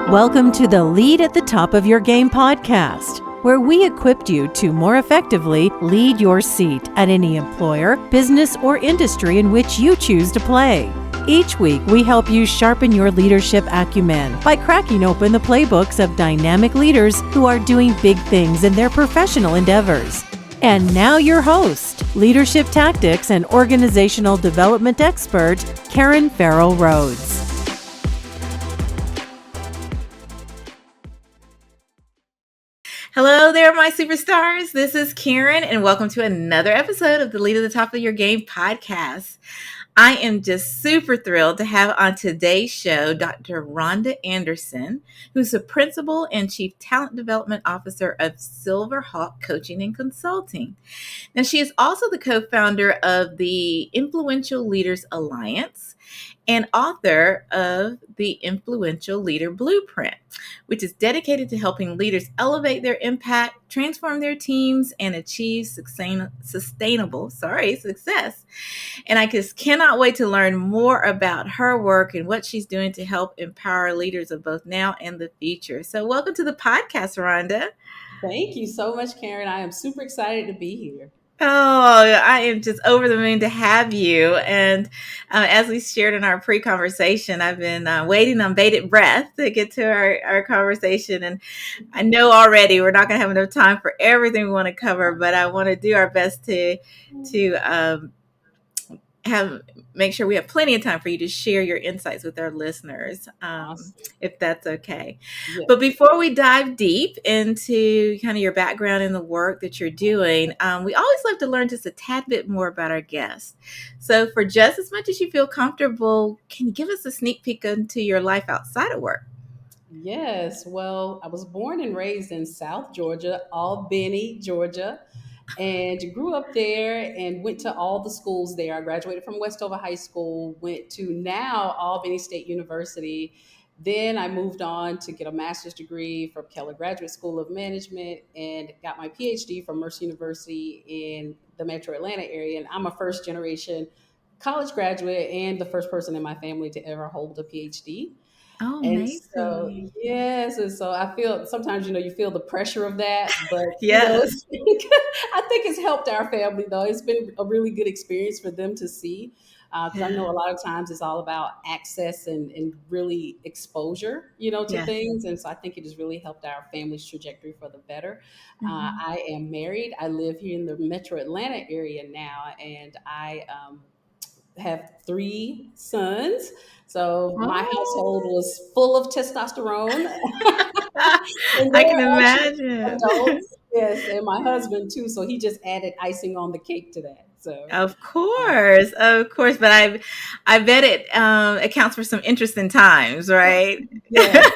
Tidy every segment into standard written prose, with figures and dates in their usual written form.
Welcome to the Lead at the Top of Your Game podcast, where we equipped you to more effectively lead your seat at any employer, business, or industry in which you choose to play. Each week, we help you sharpen your leadership acumen by cracking open the playbooks of dynamic leaders who are doing big things in their professional endeavors. And now your host, leadership tactics and organizational development expert, Karen Farrell Rhodes. Hello there, my superstars. This is Karen, and welcome to another episode of the Lead at the Top of Your Game podcast. I am just super thrilled to have on today's show Dr. Rhonda Anderson, who's the Principal and Chief Talent Development Officer of Silverhawk Coaching and Consulting. Now, she is also the co-founder of the Influential Leaders Alliance and author of the Influential Leader Blueprint, which is dedicated to helping leaders elevate their impact, transform their teams, and achieve sustainable success. And I just cannot wait to learn more about her work and what she's doing to help empower leaders of both now and the future. So welcome to the podcast, Rhonda. Thank you so much, Karen. I am super excited to be here. Oh, I am just over the moon to have you. And as we shared in our pre-conversation, I've been waiting on bated breath to get to our conversation. And I know already we're not going to have enough time for everything we want to cover, but I want to do our best to make sure we have plenty of time for you to share your insights with our listeners, Awesome. if that's okay. Yeah. But before we dive deep into kind of your background and the work that you're doing, we always love to learn just a tad bit more about our guests. So for just as much as you feel comfortable, can you give us a sneak peek into your life outside of work? Yes. Well, I was born and raised in South Georgia, Albany, Georgia, and grew up there and went to all the schools there. I graduated from Westover High School, went to now Albany State University. Then I moved on to get a master's degree from Keller Graduate School of Management and got my PhD from Mercer University in the metro Atlanta area. And I'm a first generation college graduate and the first person in my family to ever hold a PhD. Oh, And amazing. so, yes, and so I feel sometimes, you feel the pressure of that, but Yes. I think it's helped our family though. It's been a really good experience for them to see, because I know a lot of times it's all about access and really exposure, to Yes. things. And so I think it has really helped our family's trajectory for the better. I am married. I live here in the metro Atlanta area now, and I have 3 sons. So my household was full of testosterone. I can imagine. Adults. Yes, and my husband too. So he just added icing on the cake to that. So Of course. But I bet it accounts for some interesting times, right? yeah,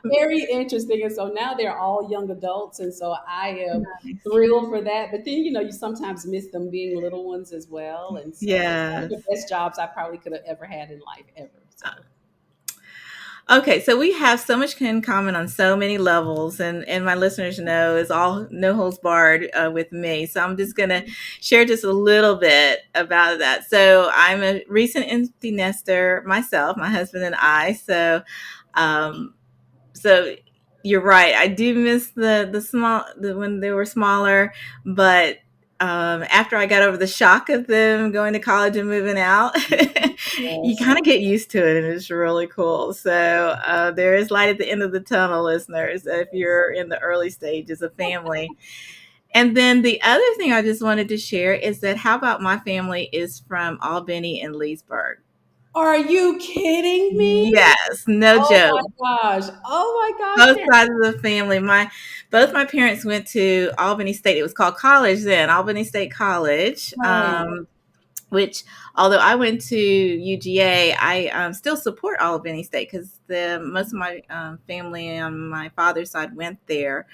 very interesting. And so now they're all young adults, and so I am thrilled for that. But then you sometimes miss them being little ones as well. And so it's one of the best jobs I probably could have ever had in life ever. So. Okay, so we have so much in common on so many levels, and my listeners know is all no holds barred with me. So I'm just going to share just a little bit about that. So I'm a recent empty nester myself, my husband and I. So you're right. I do miss the when they were smaller, but after I got over the shock of them going to college and moving out, you kind of get used to it, and it's really cool. So there is light at the end of the tunnel, listeners, if you're in the early stages of family. And then the other thing I just wanted to share is that how about my family is from Albany and Leesburg. Are you kidding me? Yes, no joke. Oh my gosh. Both sides of the family. Both my parents went to Albany State. It was called college then, Albany State College. Right. Which, although I went to UGA, I still support Albany State because most of my family on my father's side went there.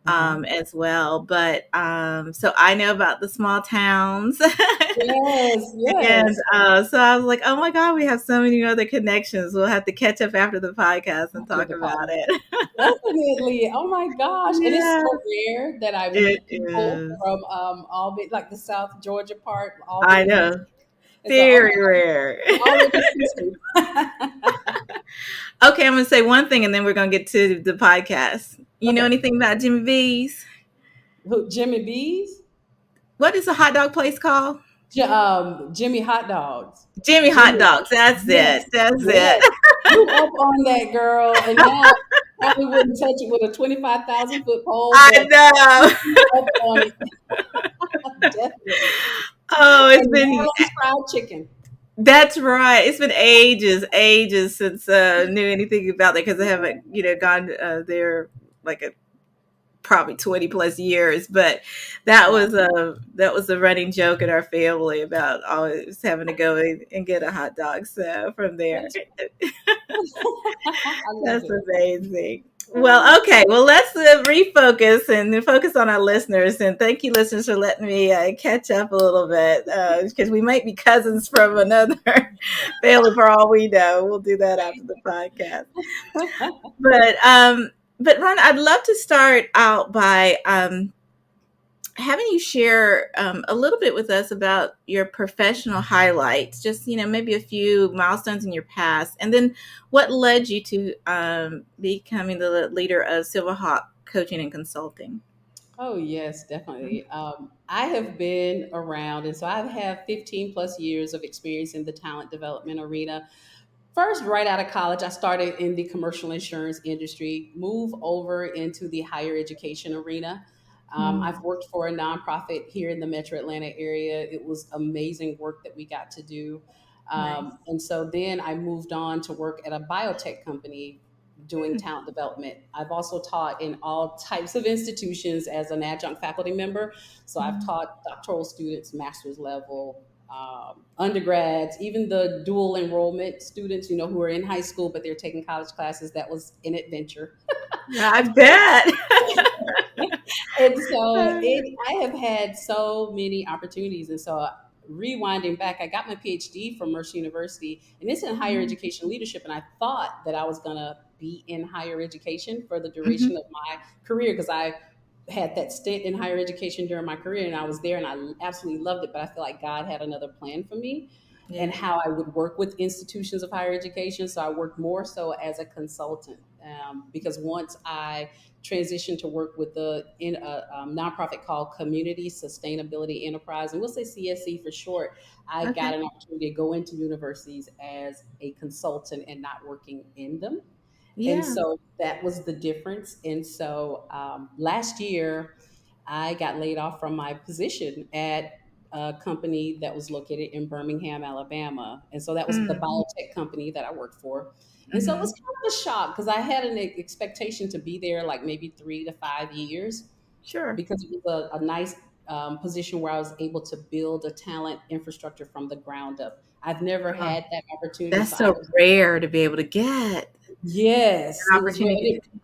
As well. But so I know about the small towns. Yes. And so I was like, oh my God, we have so many other connections. We'll have to catch up after the podcast and talk about it. Definitely. Oh my gosh. And it's so rare that I meet people from Albany, like the South Georgia part. Albany. I know. Very rare. Okay, I'm going to say one thing and then we're going to get to the podcast. You know Okay. anything about Jimmy B's? Who, Jimmy B's? What is the hot dog place called? Jimmy Hot Dogs. Jimmy Hot Jimmy. Dogs. That's Yes. it. That's Yes. it. Grew up on that, girl, and now probably wouldn't touch it with a 25,000-foot pole, I but know. grew up on it. Definitely. Oh, it's And been Maryland's fried chicken. that's right. It's been ages since knew anything about that because I haven't, gone there like a probably 20 plus years. But Wow. that was a running joke in our family about always having to go and get a hot dog. So from there, That's I love that's it. amazing. Well, okay. Well, let's refocus and focus on our listeners. And thank you, listeners, for letting me catch up a little bit because we might be cousins from another family for all we know. We'll do that after the podcast. But Ron, I'd love to start out by having you share a little bit with us about your professional highlights, just maybe a few milestones in your past, and then what led you to becoming the leader of Silverhawk Coaching and Consulting. Oh, yes, definitely. I have been around, and so I have 15 plus years of experience in the talent development arena. First, right out of college, I started in the commercial insurance industry, moved over into the higher education arena. I've Mm, worked for a nonprofit here in the metro Atlanta area. It was amazing work that we got to do. nice. And so then I moved on to work at a biotech company doing Hmm, talent development. I've also taught in all types of institutions as an adjunct faculty member. So I've mm, taught doctoral students, master's level, undergrads, even the dual enrollment students, who are in high school but they're taking college classes. That was an adventure. I bet. And so I have had so many opportunities. And so rewinding back, I got my PhD from Mercer University, and it's in higher Mm, education leadership. And I thought that I was going to be in higher education for the mhm. duration of my career because I had that stint in higher education during my career and I was there and I absolutely loved it. But I feel like God had another plan for me and Yeah. how I would work with institutions of higher education. So I worked more so as a consultant because once I transitioned to work with in a nonprofit called Community Sustainability Enterprise, and we'll say CSE for short. I got Okay. an opportunity to go into universities as a consultant and not working in them. And Yeah. so that was the difference. And so last year, I got laid off from my position at a company that was located in Birmingham, Alabama. And so that was the Mm, biotech company that I worked for. And so it was mhm. kind of a shock because I had an expectation to be there like maybe 3 to 5 years Sure. because it was a nice position where I was able to build a talent infrastructure from the ground up. I've never Oh, had that opportunity. that's So I so was, rare to be able to get yes, an it was, opportunity to.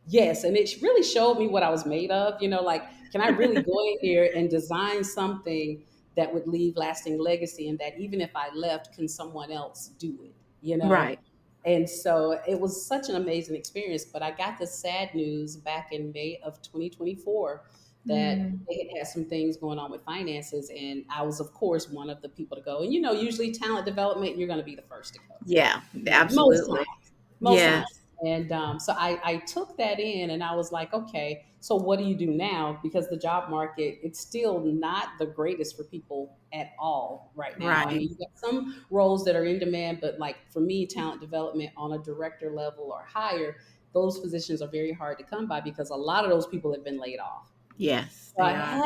yes, and it really showed me what I was made of. Like, can I really go in here and design something that would leave lasting legacy, and that even if I left, can someone else do it? Right. And so it was such an amazing experience. But I got the sad news back in May of 2024 that Mm. they had some things going on with finances, and I was, of course, one of the people to go. And usually talent development, you're going to be the first to go. Yeah, Most absolutely. times, most times. Yes. And so I took that in and I was like, okay, so what do you do now? Because the job market, it's still not the greatest for people at all right now. I Right. mean, you got some roles that are in demand, but like for me, talent development on a director level or higher, those positions are very hard to come by because a lot of those people have been laid off. Yes, So they are.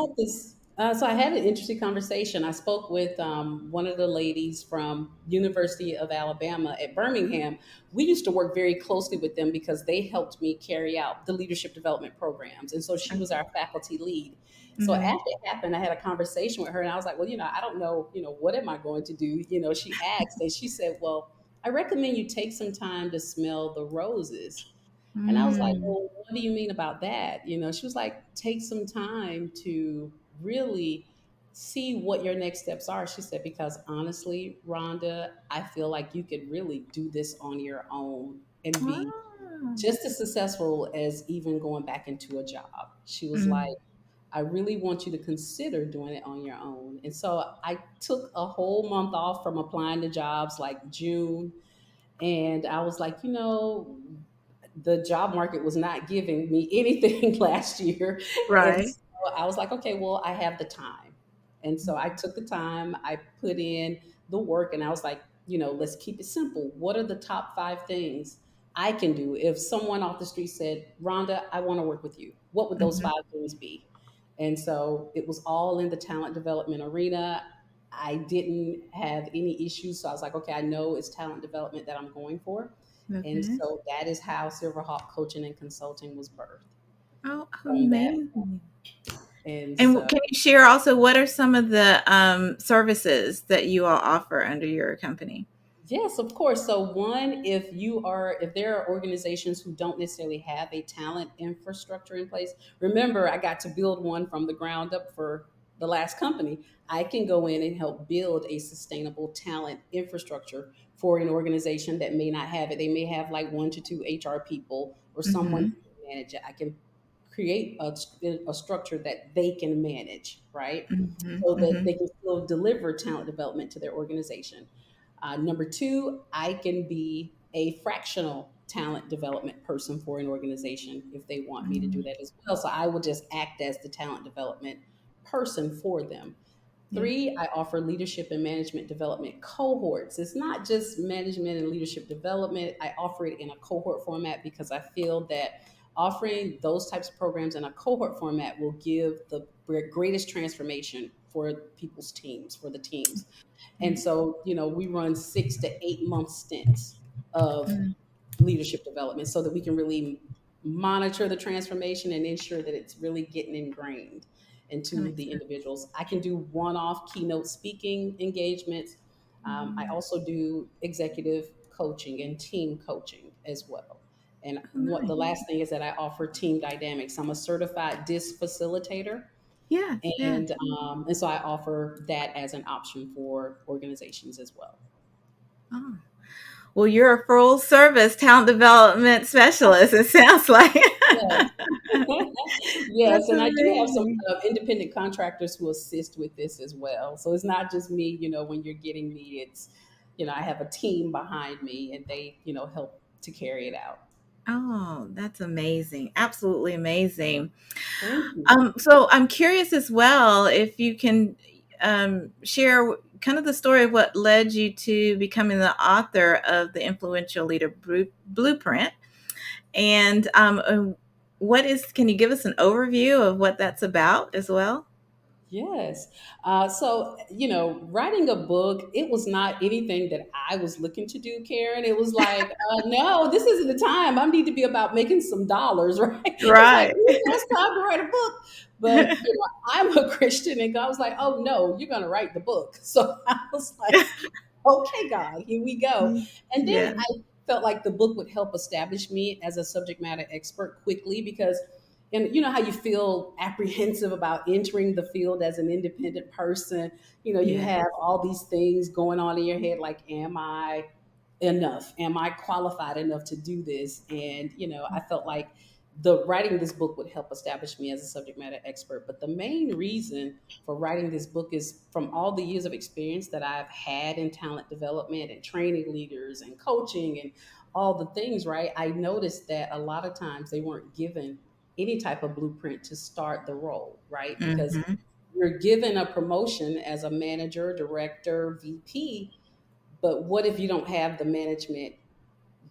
I had an interesting conversation. I spoke with one of the ladies from University of Alabama at Birmingham. We used to work very closely with them because they helped me carry out the leadership development programs, and so she was our faculty lead. So Mm-hmm. after it happened, I had a conversation with her, and I was like, "Well, I don't know, what am I going to do?" She asked, and she said, "Well, I recommend you take some time to smell the roses." And I was like, Mm. well, what do you mean about that? She was like, take some time to really see what your next steps are. She said, because honestly, Rhonda, I feel like you could really do this on your own and be Ah. just as successful as even going back into a job. She was like, Mm. I really want you to consider doing it on your own. And so I took a whole month off from applying to jobs like June And I was like, the job market was not giving me anything last year. And Right. so I was like, okay, well, I have the time. And so I took the time, I put in the work, and I was like, let's keep it simple. What are the top 5 things I can do? If someone off the street said, Rhonda, I want to work with you, what would those Mhm. 5 things be? And so it was all in the talent development arena. I didn't have any issues. So I was like, okay, I know it's talent development that I'm going for. And Okay. so that is how Silverhawk Coaching and Consulting was birthed Oh, from that. amazing. And And so, can you share also what are some of the services that you all offer under your company? yes, of course. So one, if there are organizations who don't necessarily have a talent infrastructure in place, remember I got to build one from the ground up for the last company. I can go in and help build a sustainable talent infrastructure for an organization that may not have it. They may have like 1 to 2 HR people or someone Mhm. who can manage it. I can create a structure that they can manage, right? Mhm. So that Mhm. they can still deliver talent development to their organization. Number two, I can be a fractional talent development person for an organization if they want me to do Mhm. that as well. So I will just act as the talent development person for them. Yeah. 3, I offer leadership and management development cohorts. It's not just management and leadership development. I offer it in a cohort format because I feel that offering those types of programs in a cohort format will give the greatest transformation for people's teams, for the teams. And Yeah. so, we run 6 to 8 month stints of Mm. leadership development so that we can really monitor the transformation and ensure that it's really getting ingrained That into makes the sense. individuals. I can do one off keynote speaking engagements. I Mm. also do executive coaching and team coaching as well. And Oh, what nice. the last thing is that I offer team dynamics. I'm a certified DISC facilitator, Yes. Yes. and so I offer that as an option for organizations as well. Oh. Well, you're a full service talent development specialist, it sounds like. Yes. Yes, That's and I do have some amazing. independent contractors who assist with this as well. So it's not just me, when you're getting me, it's, I have a team behind me and they, help to carry it out. Oh, that's amazing. Absolutely amazing. Thank you. So I'm curious as well if you can share kind of the story of what led you to becoming the author of the Influential Leader Blueprint. And what is, can you give us an overview of what that's about as well? Yes. So, writing a book, it was not anything that I was looking to do, Karen. It was like, no, this isn't the time. I need to be about making some dollars, right? It's like, Right. that's time to write a book. But, I'm a Christian and God was like, oh, no, you're going to write the book. So I was like, okay, God, here we go. And then Yeah. I felt like the book would help establish me as a subject matter expert quickly because, and you know how you feel apprehensive about entering the field as an independent person. You Yeah. have all these things going on in your head like, am I enough? Am I qualified enough to do this? And, I felt like the writing this book would help establish me as a subject matter expert. But the main reason for writing this book is from all the years of experience that I've had in talent development and training leaders and coaching and all the things, right? I noticed that a lot of times they weren't given any type of blueprint to start the role, right? Because Hmm. you're given a promotion as a manager, director, VP, but what if you don't have the management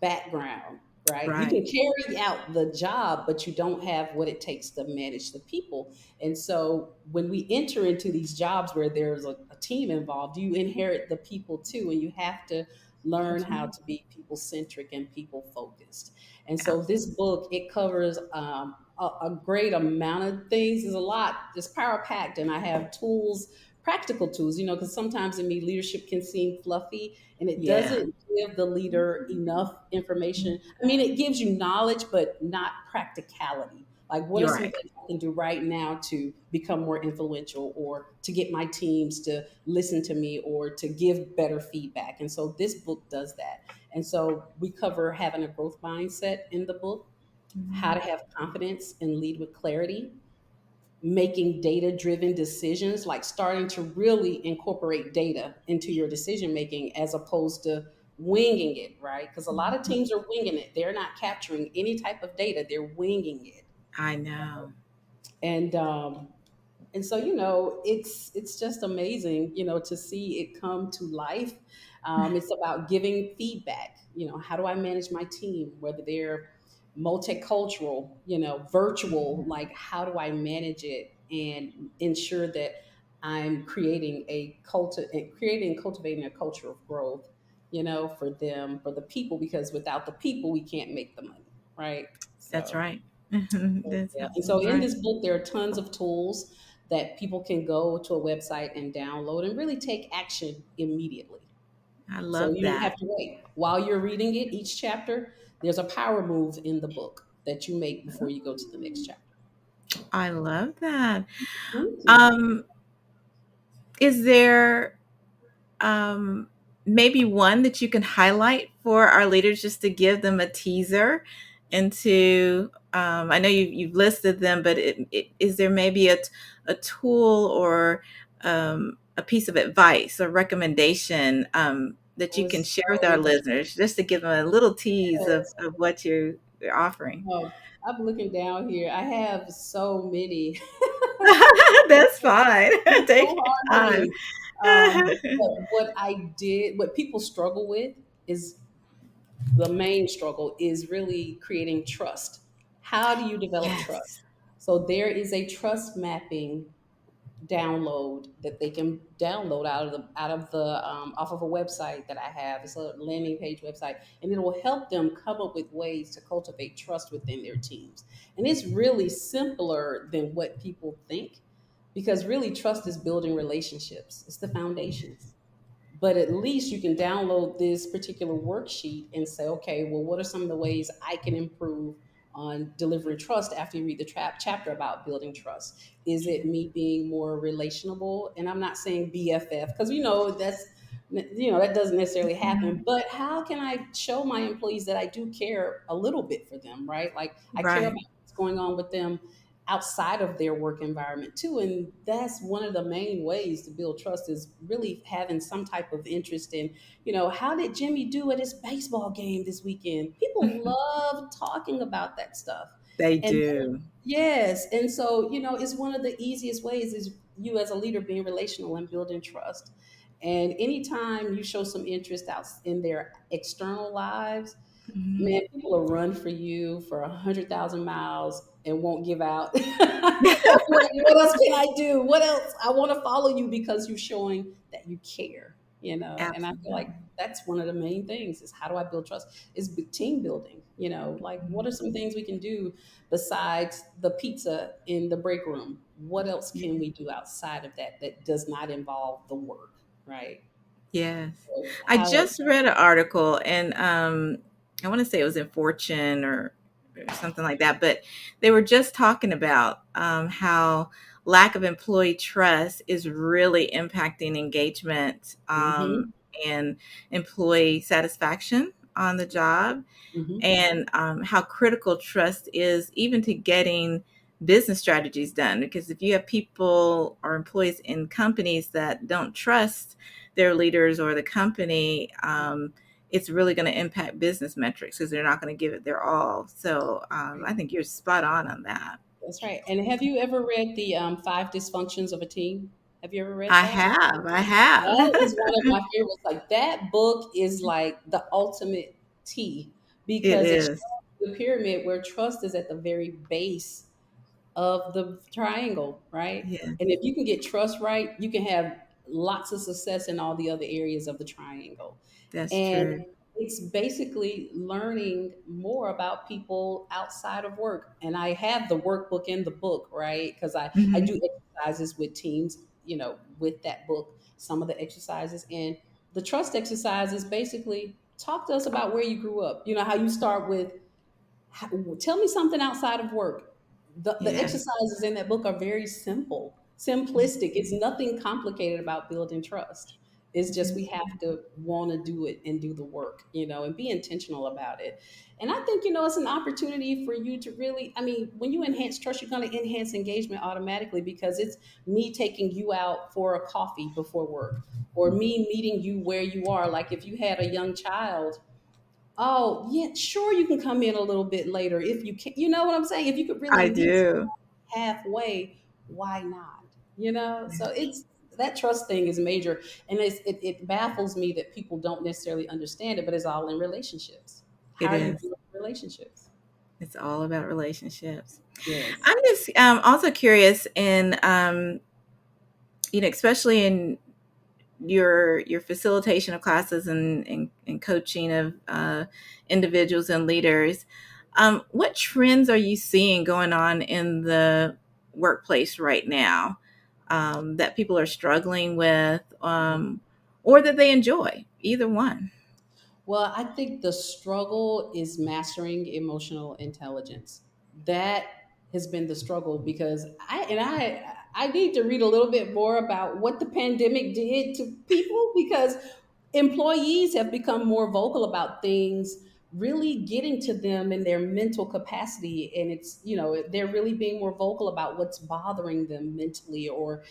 background, right? You Right. can carry out the job, but you don't have what it takes to manage the people. And so when we enter into these jobs where there's a team involved, you inherit the people too, and you have to learn That's how right. to be people centric and people focused. And so this Absolutely. book, it covers a great amount of things. There's a lot, it's power packed, and I have tools, practical tools, because sometimes in me, leadership can seem fluffy and it Yeah. doesn't give the leader enough information. I mean, it gives you knowledge, but not practicality. Like, what are You're some right. things I can do right now to become more influential or to get my teams to listen to me or to give better feedback? And so this book does that. And so we cover having a growth mindset in the book, how to Mhm. have confidence and lead with clarity, making data driven decisions, like starting to really incorporate data into your decision making as opposed to winging it, right? Because a lot of teams are winging it. They're not capturing any type of data. They're winging it. I know. And so it's just amazing to see it come to life. It's about giving feedback. How do I manage my team, whether they're multicultural, virtual, like how do I manage it and ensure that I'm creating and cultivating a culture of growth, for them, for the people, because without the people we can't make the money, right? That's So right. That's yeah. And so absolutely in right. this book, there are tons of tools that people can go to a website and download and really take action immediately. I So love you don't have that. to wait. While you're reading it, each chapter, there's a power move in the book that you make before you go to the next chapter. I love that. Thank you. Um, is there um, maybe one that you can highlight for our leaders just to give them a teaser into? I know you've listed them, but is there maybe a tool or a piece of advice or recommendation that Oh, you can it's share with our so listeners just to give them a little tease yes. of what you're offering? Oh, I'm looking down here. I have so many. That's fine. It's Take so your hard for time. me. But what people struggle with is the main struggle is really creating trust. How do you develop Yes. trust? So there is a trust mapping download that they can download out of the off of a website that I have. It's a landing page website, and it will help them come up with ways to cultivate trust within their teams. And it's really simpler than what people think, because really trust is building relationships. It's the foundation, but at least you can download this particular worksheet and say, okay, well, what are some of the ways I can improve on delivering trust after you read the chapter about building trust? Is it me being more relationable? And I'm not saying BFF, because that doesn't necessarily happen. Mhm. But how can I show my employees that I do care a little bit for them, right? Like I care about Right. what's going on with them outside of their work environment too. And that's one of the main ways to build trust, is really having some type of interest in, how did Jimmy do at his baseball game this weekend? People love talking about that stuff. They And do. yes, and so it's one of the easiest ways is you as a leader being relational and building trust. And anytime you show some interest out in their external lives, Mhm. man, people will run for you for 100,000 miles and won't give out. What else can I do? What else? I want to follow you because you're showing that you care, And I feel like Absolutely. that's one of the main things is how do I build trust? Is team building, like what are Mhm. some things we can do besides the pizza in the break room? What else Yeah. can we do outside of that that does not involve the work, right? Yes. So I how? just read an article and I want to say it was in Fortune or something like that, but they were just talking about how lack of employee trust is really impacting engagement Mm-hmm, and employee satisfaction on the job, mm-hmm, and how critical trust is even to getting business strategies done. Because if you have people or employees in companies that don't trust their leaders or the company, it's really going to impact business metrics because they're not going to give it their all. So I think you're spot on that. that's right. And have you ever read the Five Dysfunctions of a Team? Have you ever read I that? have, I have. That is one of my favorites. Like that book is like the ultimate tea, It because it shows is. the pyramid where trust is at the very base of the triangle, right? Yeah, And if you can get trust right, you can have lots of success in all the other areas of the triangle. that's And true. it's basically learning more about people outside of work. And I have the workbook in the book, right? Because I Mhm. do exercises with teams, with that book, some of the exercises. And the trust exercise is basically talk to us about where you grew up. You know, how you start with how, tell me something outside of work. The Yeah. exercises in that book are very simple, simplistic. It's nothing complicated about building trust. It's just we have to want to do it and do the work, and be intentional about it. And I think, it's an opportunity for you to really, I mean, when you enhance trust, you're going to enhance engagement automatically, because it's me taking you out for a coffee before work, or me meeting you where you are. Like if you had a young child, oh, yeah, sure, you can come in a little bit later if you can. You know what I'm saying? If you could really I meet do. halfway, why not? So it's that trust thing is major, and it baffles me that people don't necessarily understand it, but it's all in relationships. How It are you is. doing relationships? It's all about relationships. Yes. I'm just also curious in, especially in your facilitation of classes and coaching of individuals and leaders. What trends are you seeing going on in the workplace right now, that people are struggling with, or that they enjoy? Either one. Well, I think the struggle is mastering emotional intelligence. That has been the struggle, because I need to read a little bit more about what the pandemic did to people, because employees have become more vocal about things really getting to them in their mental capacity, and it's, they're really being more vocal about what's bothering them mentally, or,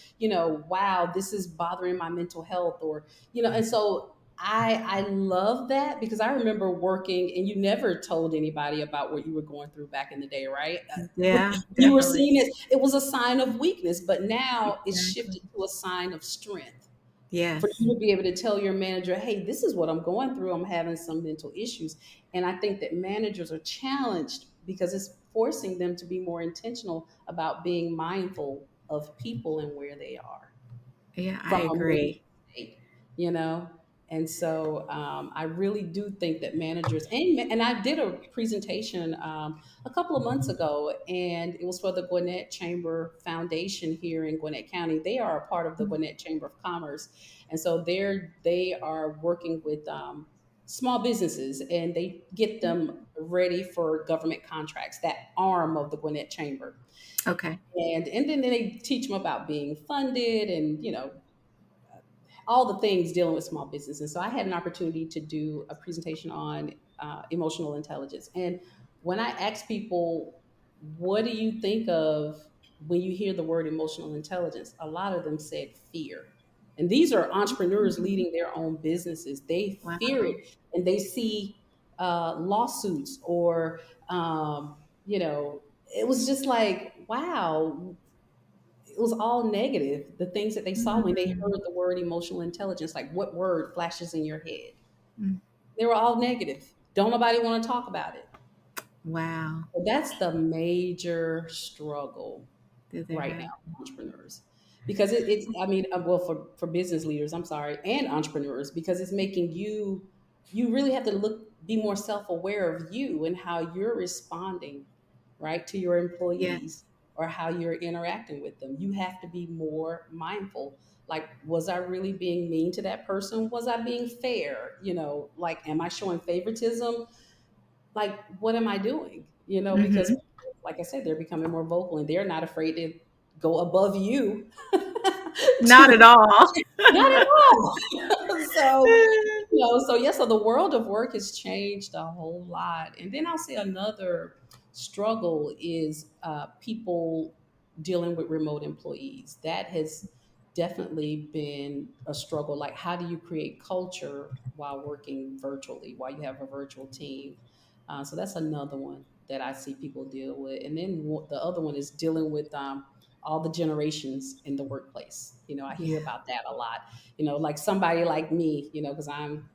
wow, this is bothering my mental health, or, and so I love that, because I remember working, and you never told anybody about what you were going through back in the day, right? Yeah, You were definitely. seen it was a sign of weakness, but now it's Exactly. shifted to a sign of strength, for Yes. you to be able to tell your manager, hey, this is what I'm going through. I'm having some mental issues. And I think that managers are challenged, because it's forcing them to be more intentional about being mindful of people and where they are Yeah, I from a mental agree. state, you know? And so I really do think that managers, and I did a presentation a couple of months ago, and it was for the Gwinnett Chamber Foundation here in Gwinnett County. They are a part of the Gwinnett Chamber of Commerce. And so they are working with small businesses, and they get them ready for government contracts, that arm of the Gwinnett Chamber. Okay. And then they teach them about being funded, and all the things dealing with small business. And so I had an opportunity to do a presentation on emotional intelligence. And when I asked people, what do you think of when you hear the word emotional intelligence? A lot of them said fear. And these are entrepreneurs leading their own businesses. They fear Wow. it, and they see lawsuits, or, it was just like, wow, it was all negative. The things that they saw when they Mm. heard the word emotional intelligence, like what word flashes in your head? Mm. They were all negative. Don't nobody want to talk about it. Wow. So that's the major struggle That they're right now having. for entrepreneurs, because it's, I mean, well, for business leaders, I'm sorry, and entrepreneurs, because it's making you really have to be more self-aware of you and how you're responding, right, to your Yes. employees, or how you're interacting with them. You have to be more mindful. Like, was I really being mean to that person? Was I being fair? Like, am I showing favoritism? Like, what am I doing? Because, Hmm. like I said, they're becoming more vocal, and they're not afraid to go above you Not at to, all. not at all. So, so yeah, so the world of work has changed a whole lot. And then I'll say another struggle is people dealing with remote employees. That has definitely been a struggle. Like, how do you create culture while working virtually, while you have a virtual team? So that's another one that I see people deal with. And then the other one is dealing with all the generations in the workplace. I Yeah. hear about that a lot. Like somebody like me, because I'm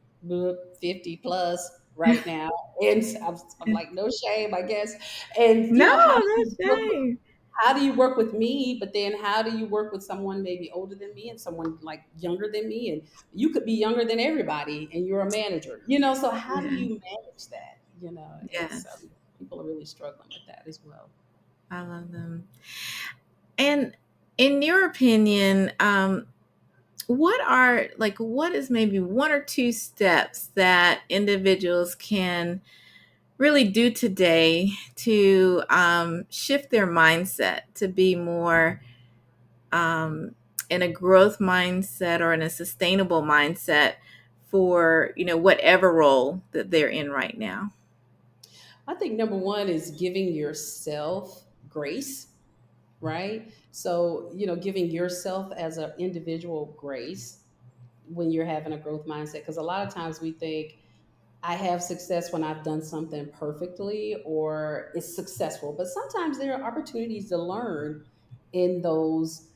50 plus right now. And I'm like, no shame, I guess. And, No, how do no you work with shame. me, but then how do you work with someone maybe older than me, and someone like younger than me, and you could be younger than everybody, and you're a manager, so how do Yeah. you manage that? It's Yes. people are really struggling with that as well. I love them. And in your opinion, what is maybe one or two steps that individuals can really do today to shift their mindset to be more in a growth mindset or in a sustainable mindset for, whatever role that they're in right now? I think number one is giving yourself grace, right? So, giving yourself as an individual grace when you're having a growth mindset. Because a lot of times we think, I have success when I've done something perfectly or it's successful. But sometimes there are opportunities to learn in those,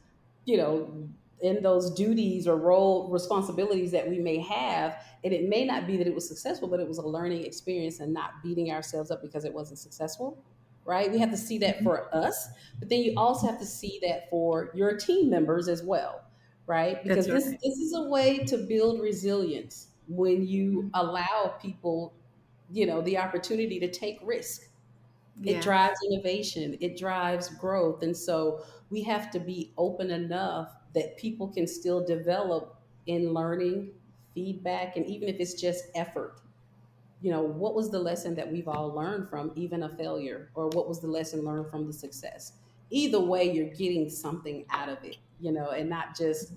you know, in those duties or role responsibilities that we may have. And it may not be that it was successful, but it was a learning experience and not beating ourselves up because it wasn't successful. Right. We have to see that Mhm. for us, but then you also have to see that for your team members as well, right? That's Because this right. this is a way to build resilience when you allow people, the opportunity to take risk. It Yes, drives innovation, it drives growth, and so we have to be open enough that people can still develop in learning, feedback, and even if it's just effort. What was the lesson that we've all learned from even a failure, or what was the lesson learned from the success? Either way, you're getting something out of it, and not just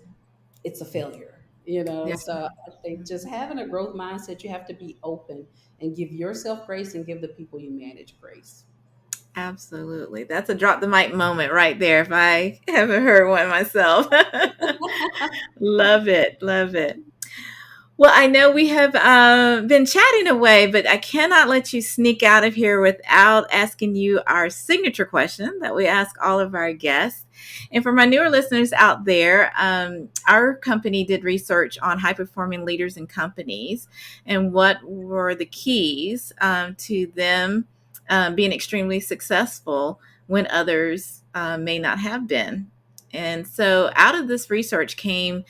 it's a failure. yeah, So I think just having a growth mindset, you have to be open and give yourself grace and give the people you manage grace. absolutely. That's a drop the mic moment right there, if I haven't heard one myself. Love it. Love it. Well, I know we have been chatting away, but I cannot let you sneak out of here without asking you our signature question that we ask all of our guests. And for my newer listeners out there, our company did research on high performing leaders and companies and what were the keys to them being extremely successful when others may not have been. And so out of this research came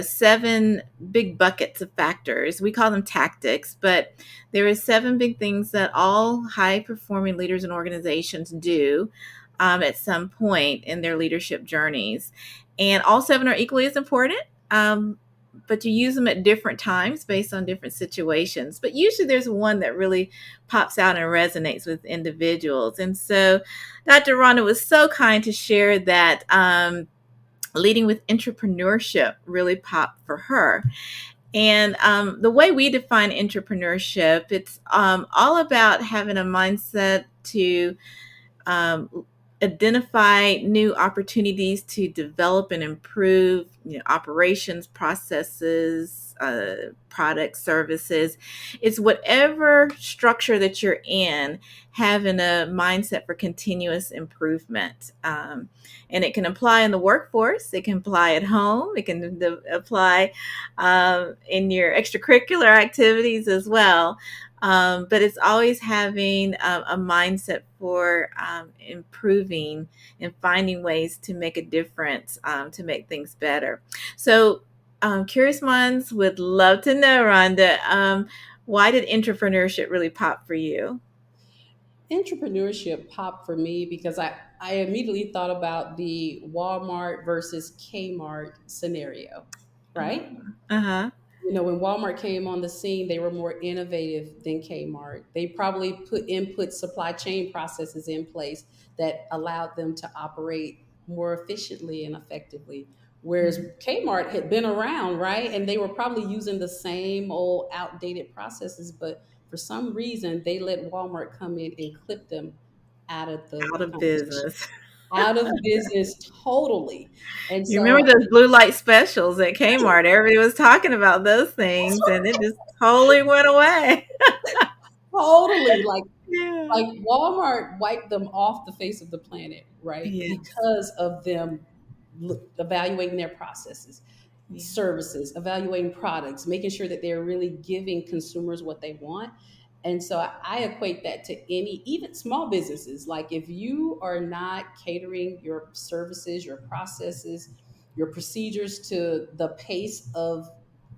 seven big buckets of factors. We call them tactics, but there are seven big things that all high performing leaders and organizations do at some point in their leadership journeys. And all seven are equally as important. But you use them at different times based on different situations. But usually there's one that really pops out and resonates with individuals. And so Dr. Rhonda was so kind to share that leading with intrapreneurship really popped for her. And the way we define intrapreneurship, it's all about having a mindset to identify new opportunities to develop and improve operations, processes, products, services. It's whatever structure that you're in, having a mindset for continuous improvement. And it can apply in the workforce, it can apply at home, it can apply in your extracurricular activities as well. But it's always having a mindset for improving and finding ways to make a difference, to make things better. So, curious minds would love to know, Rhonda, why did entrepreneurship really pop for you? Entrepreneurship popped for me because I immediately thought about the Walmart versus Kmart scenario, right? Uh huh. When Walmart came on the scene, they were more innovative than Kmart. They probably put supply chain processes in place that allowed them to operate more efficiently and effectively. Whereas Kmart had been around, right? And they were probably using the same old outdated processes, but for some reason they let Walmart come in and clip them out of the Out of competition, business. out of business totally. And You so remember those blue light specials at Kmart? Everybody was talking about those things, and it just totally went away. totally like Yeah. Walmart wiped them off the face of the planet, right? Yes. Because of them evaluating their processes, Yeah. services, evaluating products, making sure that they're really giving consumers what they want. And so I equate that to any, even small businesses. Like if you are not catering your services, your processes, your procedures to the pace of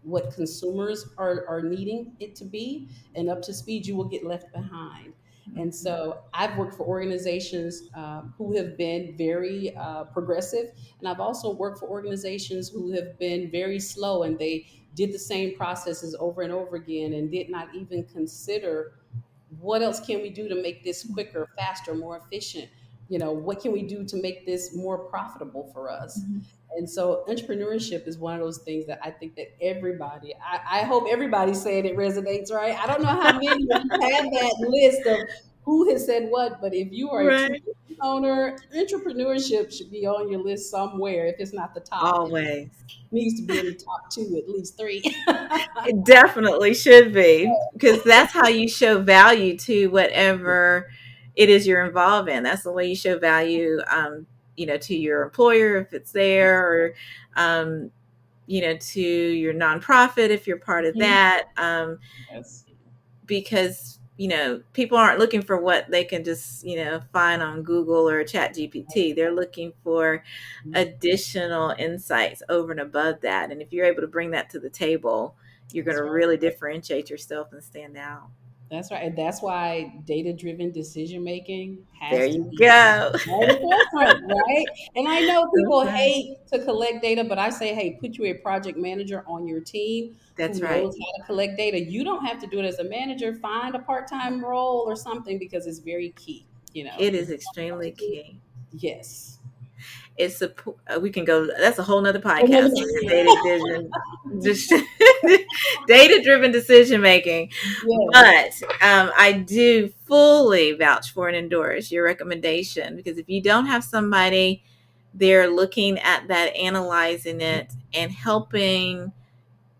what consumers are needing it to be and up to speed, you will get left behind. And Mhm. so I've worked for organizations who have been very progressive, and I've also worked for organizations who have been very slow and they did the same processes over and over again and did not even consider what else can we do to make this quicker, faster, more efficient. What can we do to make this more profitable for us? And so entrepreneurship is one of those things that I think that everybody, I hope everybody's saying it resonates, right? I don't know how many of you have that list of who has said what, but if you are a true Right. business owner, entrepreneurship should be on your list somewhere. If it's not the top, it Always. needs to be in the top two, at least three. It definitely should be, because that's how you show value to whatever it is you're involved in. That's the way you show value, to your employer if it's there, or, to your nonprofit if you're part of Mhm. that. Yes. Because people aren't looking for what they can just find on Google or Chat GPT. They're looking for additional insights over and above that, and if you're able to bring that to the table, you're going That's to right. really differentiate yourself and stand out. That's right. And that's why data-driven decision making There has to you be go. at the forefront, right? And I know That's people right. hate to collect data, but I say, hey, put you a project manager on your team That's who right. knows how to collect data. You don't have to do it as a manager. Find a part-time role or something because it's very key. It If is you don't know what extremely to do, key. yes. It's we can go, that's a whole nother podcast on data vision, just data driven decision making. Yes. But I do fully vouch for and endorse your recommendation, because if you don't have somebody there looking at that, analyzing it, and helping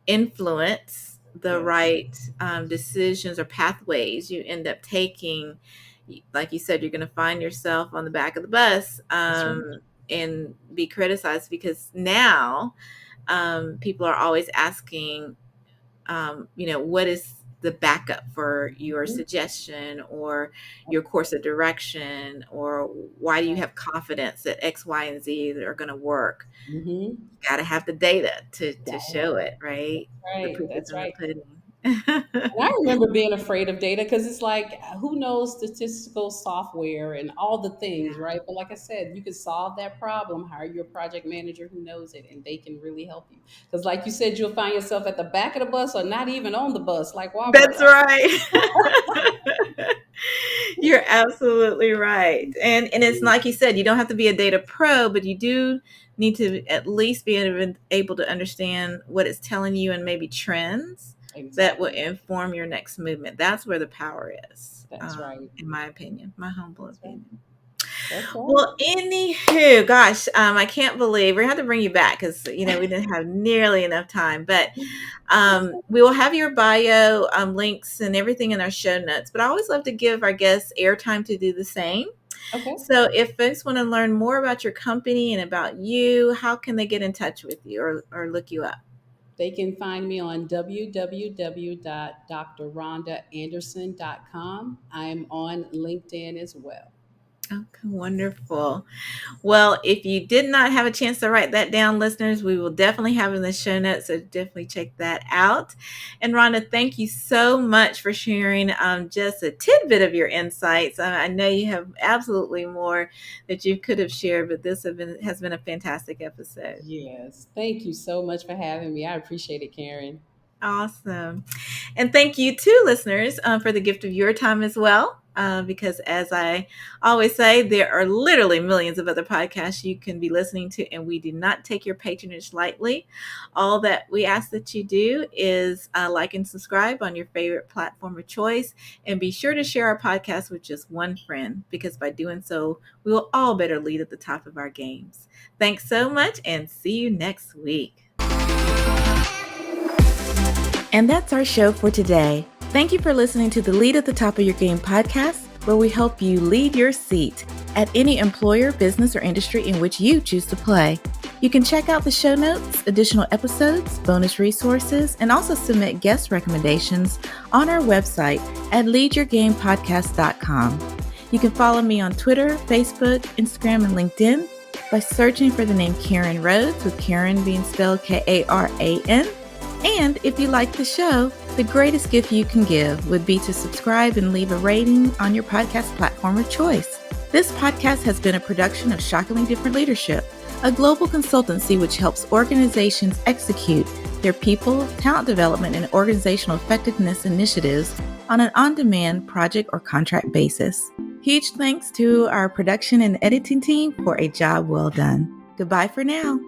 influence the Yes. right decisions or pathways you end up taking, like you said, you're going to find yourself on the back of the bus, That's right. and be criticized, because now people are always asking, what is the backup for your Mhm. suggestion or your course of direction, or why do you have confidence that X, Y, and Z are going to work? Mm-hmm. Got to have the data to That, show it, right? The right. proof is That's in the right. pudding. And I remember being afraid of data because it's like, who knows statistical software and all the things, Yeah. right? But like I said, you can solve that problem, hire your project manager who knows it, and they can really help you. Because, like you said, you'll find yourself at the back of the bus or not even on the bus, like Walmart, That's right? right. You're absolutely right. And it's like you said, you don't have to be a data pro, but you do need to at least be able to understand what it's telling you, and maybe trends that will Exactly. inform your next movement. That's where the power is, That's right. in my opinion, my humble That's right. opinion. That's right. Well, anywho, gosh, I can't believe we had to bring you back, because we didn't have nearly enough time. But we will have your bio, links, and everything in our show notes. But I always love to give our guests airtime to do the same. Okay. So, if folks want to learn more about your company and about you, how can they get in touch with you, or look you up? They can find me on www.drrhondaanderson.com. I'm on LinkedIn as well. Okay, wonderful. Well, if you did not have a chance to write that down, listeners, we will definitely have it in the show notes. So definitely check that out. And Rhonda, thank you so much for sharing just a tidbit of your insights. I know you have absolutely more that you could have shared, but this has been a fantastic episode. Yes. Thank you so much for having me. I appreciate it, Karen. Awesome. And thank you too, listeners, for the gift of your time as well. Because as I always say, there are literally millions of other podcasts you can be listening to, and we do not take your patronage lightly. All that we ask that you do is like and subscribe on your favorite platform of choice, and be sure to share our podcast with just one friend, because by doing so, we will all better lead at the top of our games. Thanks so much, and see you next week. And that's our show for today. Thank you for listening to the Lead at the Top of Your Game podcast, where we help you lead your seat at any employer, business, or industry in which you choose to play. You can check out the show notes, additional episodes, bonus resources, and also submit guest recommendations on our website at leadyourgamepodcast.com. You can follow me on Twitter, Facebook, Instagram, and LinkedIn by searching for the name Karen Rhodes, with Karen being spelled Karan. And if you like the show, the greatest gift you can give would be to subscribe and leave a rating on your podcast platform of choice. This podcast has been a production of Shockingly Different Leadership, a global consultancy which helps organizations execute their people, talent development, and organizational effectiveness initiatives on an on-demand project or contract basis. Huge thanks to our production and editing team for a job well done. Goodbye for now.